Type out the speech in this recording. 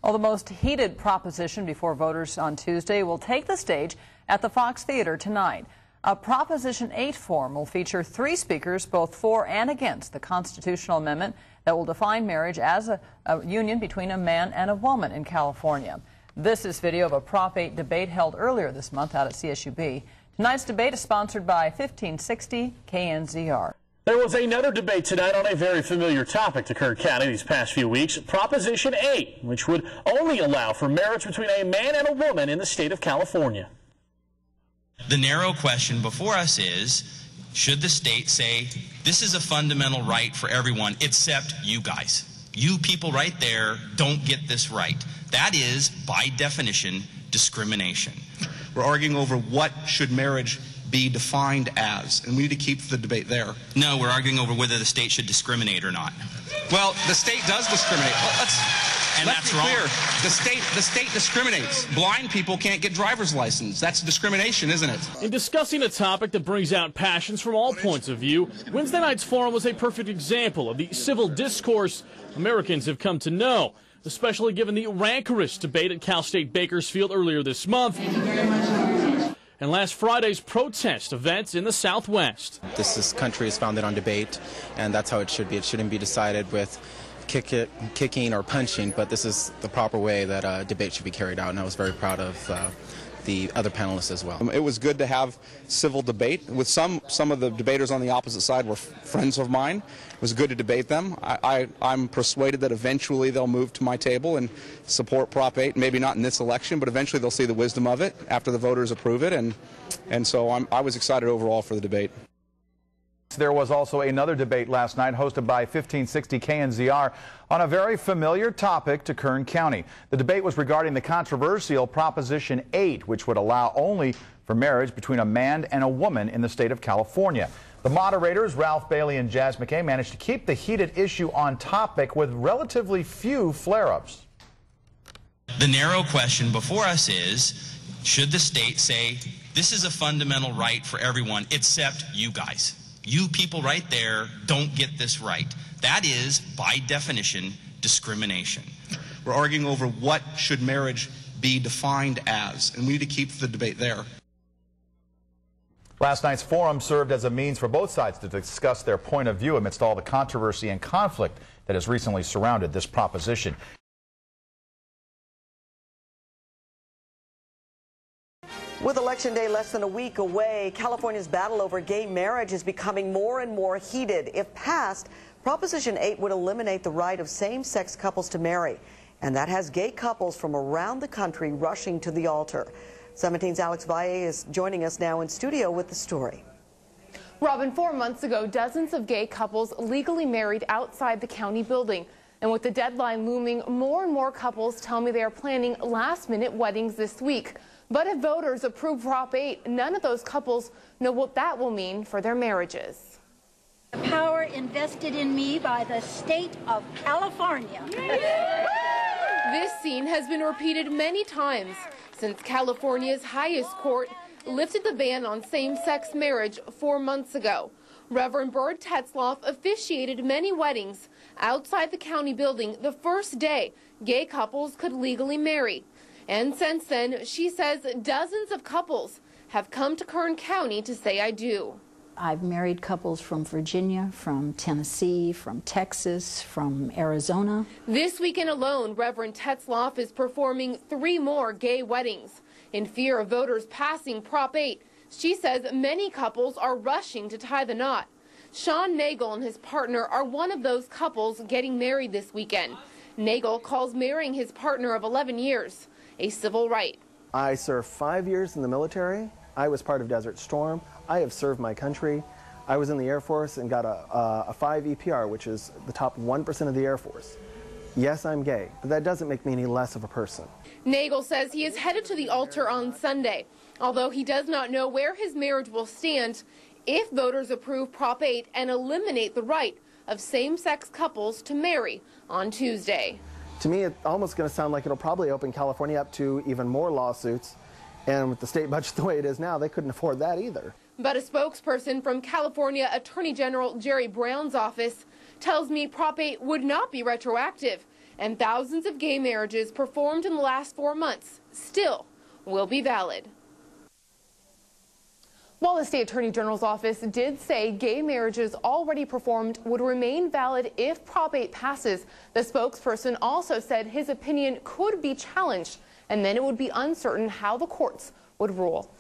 Well, the most heated proposition before voters on Tuesday will take the stage at the Fox Theater tonight. A Proposition 8 forum will feature 3 speakers, both for and against the constitutional amendment that will define marriage as a union between a man and a woman in California. This is video of a Prop 8 debate held earlier this month out at CSUB. Tonight's debate is sponsored by 1560 KNZR. There was another debate tonight on a very familiar topic to Kern County these past few weeks, Proposition 8, which would only allow for marriage between a man and a woman in the state of California. The narrow question before us is, should the state say, this is a fundamental right for everyone except you guys? You people right there don't get this right. That is, by definition, discrimination. We're arguing over what should marriage be defined as, and we need to keep the debate there. No, we're arguing over whether the state should discriminate or not. Well, the state does discriminate. Let's that's be wrong. clear. The state discriminates. Blind people can't get driver's license. That's discrimination, isn't it? In discussing a topic that brings out passions from all points of view, Wednesday night's forum was a perfect example of the civil discourse Americans have come to know, especially given the rancorous debate at Cal State Bakersfield earlier this month. Thank you very much. And last Friday's protest events in the Southwest. This country is founded on debate, and that's how it should be. It shouldn't be decided with kicking or punching, but this is the proper way that debate should be carried out, and I was very proud of the other panelists as well. It was good to have civil debate. With some of the debaters on the opposite side were friends of mine. It was good to debate them. I'm persuaded that eventually they'll move to my table and support Prop 8. Maybe not in this election, but eventually they'll see the wisdom of it after the voters approve it, and so I was excited overall for the debate. There was also another debate last night hosted by 1560 KNZR on a very familiar topic to Kern County. The debate was regarding the controversial Proposition 8, which would allow only for marriage between a man and a woman in the state of California. The moderators, Ralph Bailey and Jazz McKay, managed to keep the heated issue on topic with relatively few flare-ups. The narrow question before us is, should the state say, this is a fundamental right for everyone except you guys? You people right there don't get this right. That is, by definition, discrimination. We're arguing over what should marriage be defined as, and we need to keep the debate there. Last night's forum served as a means for both sides to discuss their point of view amidst all the controversy and conflict that has recently surrounded this proposition. With Election Day less than a week away, California's battle over gay marriage is becoming more and more heated. If passed, Proposition 8 would eliminate the right of same-sex couples to marry. And that has gay couples from around the country rushing to the altar. 17's Alex Valle is joining us now in studio with the story. Robin, 4 months ago, dozens of gay couples legally married outside the county building. And with the deadline looming, more and more couples tell me they are planning last-minute weddings this week. But if voters approve Prop 8, none of those couples know what that will mean for their marriages. The power invested in me by the state of California. This scene has been repeated many times since California's highest court lifted the ban on same-sex marriage 4 months ago. Reverend Bird Tetzloff officiated many weddings outside the county building the first day gay couples could legally marry. And since then, she says dozens of couples have come to Kern County to say I do. I've married couples from Virginia, from Tennessee, from Texas, from Arizona. This weekend alone, Reverend Tetzloff is performing 3 more gay weddings. In fear of voters passing Prop 8, she says many couples are rushing to tie the knot. Sean Nagel and his partner are one of those couples getting married this weekend. Nagel calls marrying his partner of 11 years a civil right. I served 5 years in the military. I was part of Desert Storm. I have served my country. I was in the Air Force and got a 5 EPR, which is the top 1% of the Air Force. Yes, I'm gay, but that doesn't make me any less of a person. Nagel says he is headed to the altar on Sunday, although he does not know where his marriage will stand if voters approve Prop 8 and eliminate the right of same-sex couples to marry on Tuesday. To me, it's almost going to sound like it'll probably open California up to even more lawsuits. And with the state budget the way it is now, they couldn't afford that either. But a spokesperson from California Attorney General Jerry Brown's office tells me Prop 8 would not be retroactive and thousands of gay marriages performed in the last 4 months still will be valid. While the state attorney general's office did say gay marriages already performed would remain valid if Prop 8 passes, the spokesperson also said his opinion could be challenged, and then it would be uncertain how the courts would rule.